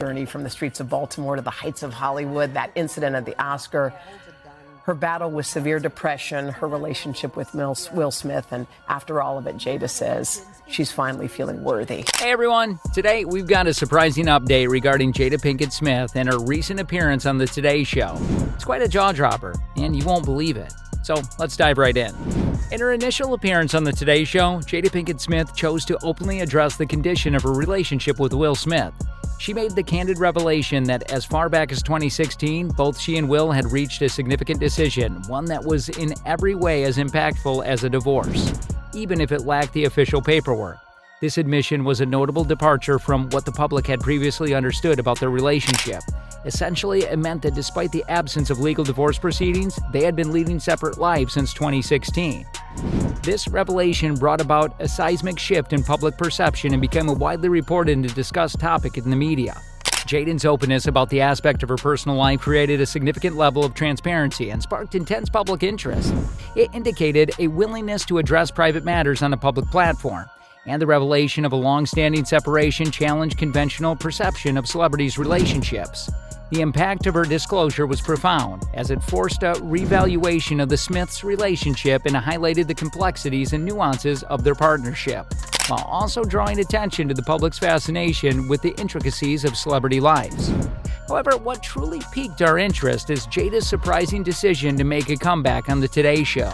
Journey from the streets of Baltimore to the heights of Hollywood, that incident at the Oscar, her battle with severe depression, her relationship with Will Smith, and after all of it, Jada says she's finally feeling worthy. Hey everyone, today we've got a surprising update regarding Jada Pinkett Smith and her recent appearance on the Today Show. It's quite a jaw-dropper, and you won't believe it. So let's dive right in. In her initial appearance on the Today Show, Jada Pinkett Smith chose to openly address the condition of her relationship with Will Smith. She made the candid revelation that as far back as 2016, both she and Will had reached a significant decision, one that was in every way as impactful as a divorce, even if it lacked the official paperwork. This admission was a notable departure from what the public had previously understood about their relationship. Essentially, it meant that despite the absence of legal divorce proceedings, they had been leading separate lives since 2016. This revelation brought about a seismic shift in public perception and became a widely reported and discussed topic in the media. Jada's openness about the aspect of her personal life created a significant level of transparency and sparked intense public interest. It indicated a willingness to address private matters on a public platform, and the revelation of a long-standing separation challenged conventional perception of celebrities' relationships. The impact of her disclosure was profound, as it forced a revaluation of the Smiths' relationship and highlighted the complexities and nuances of their partnership, while also drawing attention to the public's fascination with the intricacies of celebrity lives. However, what truly piqued our interest is Jada's surprising decision to make a comeback on the Today Show.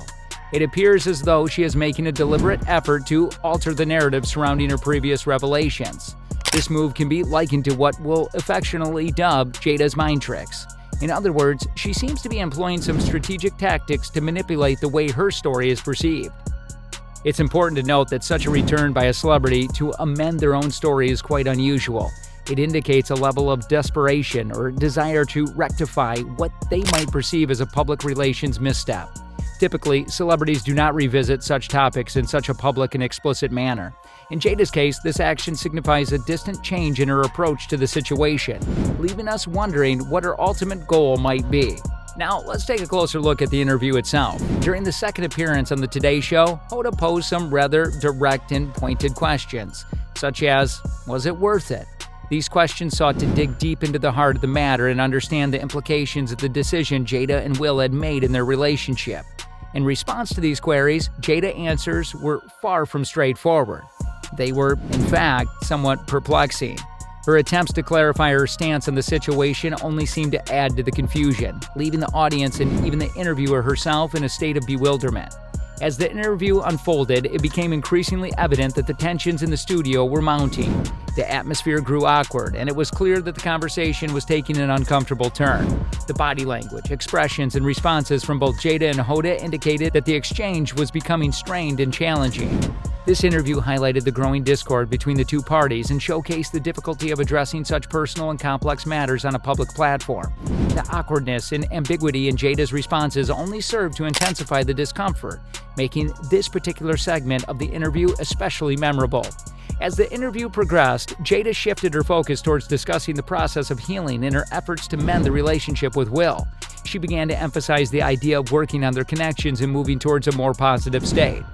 It appears as though she is making a deliberate effort to alter the narrative surrounding her previous revelations. This move can be likened to what we'll affectionately dub Jada's mind tricks. In other words, she seems to be employing some strategic tactics to manipulate the way her story is perceived. It's important to note that such a return by a celebrity to amend their own story is quite unusual. It indicates a level of desperation or desire to rectify what they might perceive as a public relations misstep. Typically, celebrities do not revisit such topics in such a public and explicit manner. In Jada's case, this action signifies a distant change in her approach to the situation, leaving us wondering what her ultimate goal might be. Now, let's take a closer look at the interview itself. During the second appearance on the Today Show, Hoda posed some rather direct and pointed questions, such as, was it worth it? These questions sought to dig deep into the heart of the matter and understand the implications of the decision Jada and Will had made in their relationship. In response to these queries, Jada's answers were far from straightforward. They were, in fact, somewhat perplexing. Her attempts to clarify her stance on the situation only seemed to add to the confusion, leaving the audience and even the interviewer herself in a state of bewilderment. As the interview unfolded, it became increasingly evident that the tensions in the studio were mounting. The atmosphere grew awkward, and it was clear that the conversation was taking an uncomfortable turn. The body language, expressions, and responses from both Jada and Hoda indicated that the exchange was becoming strained and challenging. This interview highlighted the growing discord between the two parties and showcased the difficulty of addressing such personal and complex matters on a public platform. The awkwardness and ambiguity in Jada's responses only served to intensify the discomfort, making this particular segment of the interview especially memorable. As the interview progressed, Jada shifted her focus towards discussing the process of healing in her efforts to mend the relationship with Will. She began to emphasize the idea of working on their connections and moving towards a more positive state.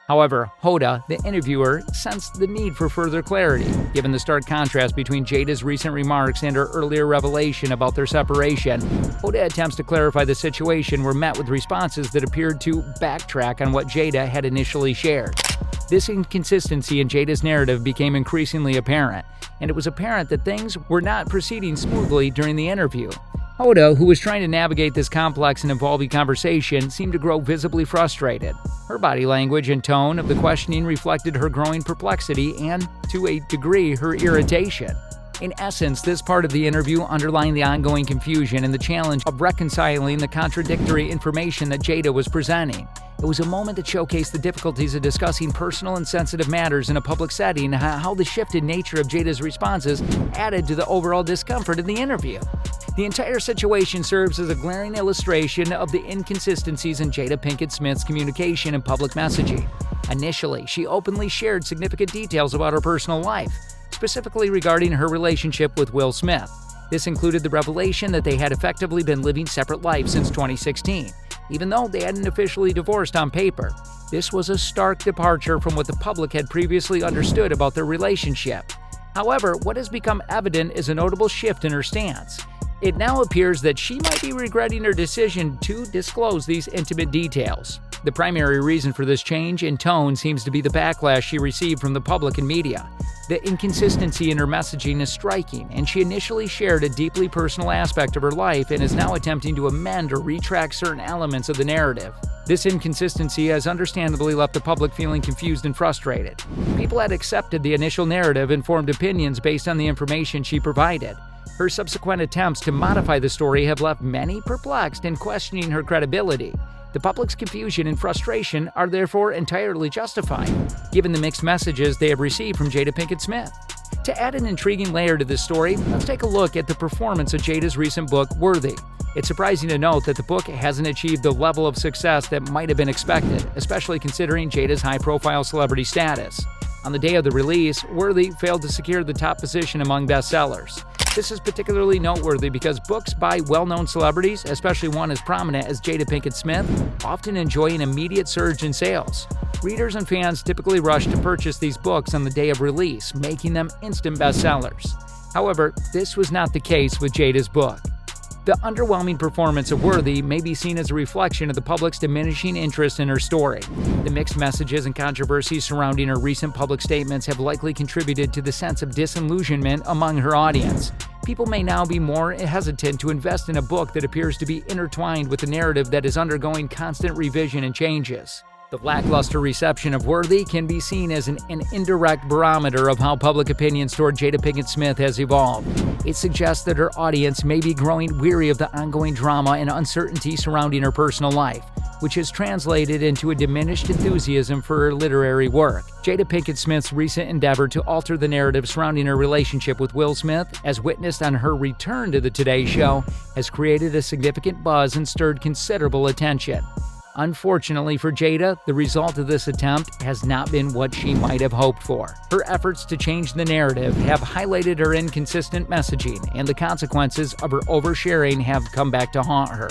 However, Hoda, the interviewer, sensed the need for further clarity, given the stark contrast between Jada's recent remarks and her earlier revelation about their separation. Hoda's attempts to clarify the situation were met with responses that appeared to backtrack on what Jada had initially shared. This inconsistency in Jada's narrative became increasingly apparent, and it was apparent that things were not proceeding smoothly during the interview. Hoda, who was trying to navigate this complex and evolving conversation, seemed to grow visibly frustrated. Her body language and tone of the questioning reflected her growing perplexity and, to a degree, her irritation. In essence, this part of the interview underlined the ongoing confusion and the challenge of reconciling the contradictory information that Jada was presenting. It was a moment that showcased the difficulties of discussing personal and sensitive matters in a public setting and how the shifted nature of Jada's responses added to the overall discomfort of the interview. The entire situation serves as a glaring illustration of the inconsistencies in Jada Pinkett Smith's communication and public messaging. Initially, she openly shared significant details about her personal life, specifically regarding her relationship with Will Smith. This included the revelation that they had effectively been living separate lives since 2016, even though they hadn't officially divorced on paper. This was a stark departure from what the public had previously understood about their relationship. However, what has become evident is a notable shift in her stance. It now appears that she might be regretting her decision to disclose these intimate details. The primary reason for this change in tone seems to be the backlash she received from the public and media. The inconsistency in her messaging is striking, and she initially shared a deeply personal aspect of her life and is now attempting to amend or retract certain elements of the narrative. This inconsistency has understandably left the public feeling confused and frustrated. People had accepted the initial narrative and formed opinions based on the information she provided. Her subsequent attempts to modify the story have left many perplexed and questioning her credibility. The public's confusion and frustration are therefore entirely justified, given the mixed messages they have received from Jada Pinkett Smith. To add an intriguing layer to this story, let's take a look at the performance of Jada's recent book, Worthy. It's surprising to note that the book hasn't achieved the level of success that might have been expected, especially considering Jada's high-profile celebrity status. On the day of the release, Worthy failed to secure the top position among bestsellers. This is particularly noteworthy because books by well-known celebrities, especially one as prominent as Jada Pinkett Smith, often enjoy an immediate surge in sales. Readers and fans typically rush to purchase these books on the day of release, making them instant bestsellers. However, this was not the case with Jada's book. The underwhelming performance of Worthy may be seen as a reflection of the public's diminishing interest in her story. The mixed messages and controversies surrounding her recent public statements have likely contributed to the sense of disillusionment among her audience. People may now be more hesitant to invest in a book that appears to be intertwined with a narrative that is undergoing constant revision and changes. The lackluster reception of Worthy can be seen as an indirect barometer of how public opinions toward Jada Pinkett Smith has evolved. It suggests that her audience may be growing weary of the ongoing drama and uncertainty surrounding her personal life, which has translated into a diminished enthusiasm for her literary work. Jada Pinkett Smith's recent endeavor to alter the narrative surrounding her relationship with Will Smith, as witnessed on her return to The Today Show, has created a significant buzz and stirred considerable attention. Unfortunately for Jada, the result of this attempt has not been what she might have hoped for. Her efforts to change the narrative have highlighted her inconsistent messaging, and the consequences of her oversharing have come back to haunt her.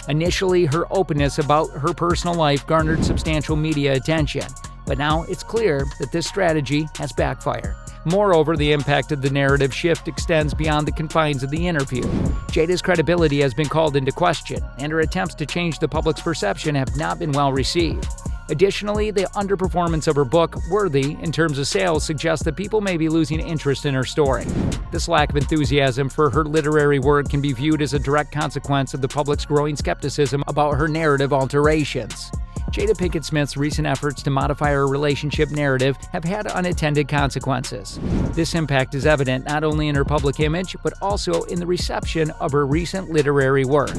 Initially, her openness about her personal life garnered substantial media attention, but now it's clear that this strategy has backfired. Moreover, the impact of the narrative shift extends beyond the confines of the interview. Jada's credibility has been called into question, and her attempts to change the public's perception have not been well received. Additionally, the underperformance of her book, Worthy, in terms of sales suggests that people may be losing interest in her story. This lack of enthusiasm for her literary work can be viewed as a direct consequence of the public's growing skepticism about her narrative alterations. Jada Pinkett Smith's recent efforts to modify her relationship narrative have had unintended consequences. This impact is evident not only in her public image, but also in the reception of her recent literary work.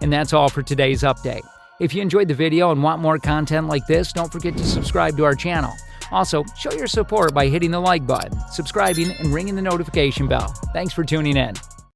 And that's all for today's update. If you enjoyed the video and want more content like this, don't forget to subscribe to our channel. Also, show your support by hitting the like button, subscribing, and ringing the notification bell. Thanks for tuning in.